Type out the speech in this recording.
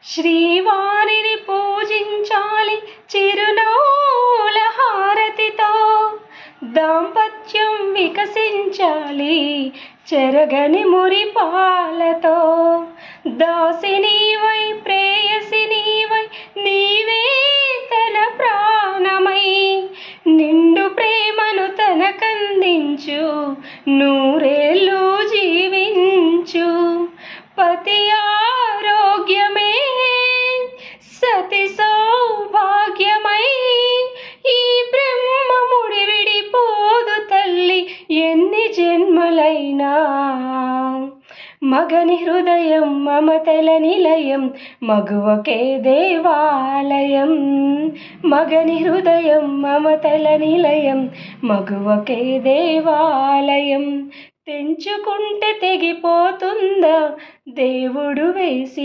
శ్రీవారిని పూజించాలి చిరునవ్వుల హారతితో, దాంపత్యం వికసించాలి చెరగని మురిపాలతో. దాసినీవై ప్రేయసినీవై నీవే తన ప్రాణమై, నిండు ప్రేమను తనకందించు, నూరేళ్ళు జీవించు. పతి ఆరోగ్యమే సతి సౌభాగ్యమై, ఈ బ్రహ్మ ముడి విడిపోదు తల్లి ఎన్ని జన్మలైనా. మగని హృదయం మమతల నిలయం, మగువకే దేవాలయం. మగని హృదయం మమతల నిలయం, మగువకే దేవాలయం. తెంచుకుంటే తెగిపోతుందా దేవుడు వేసి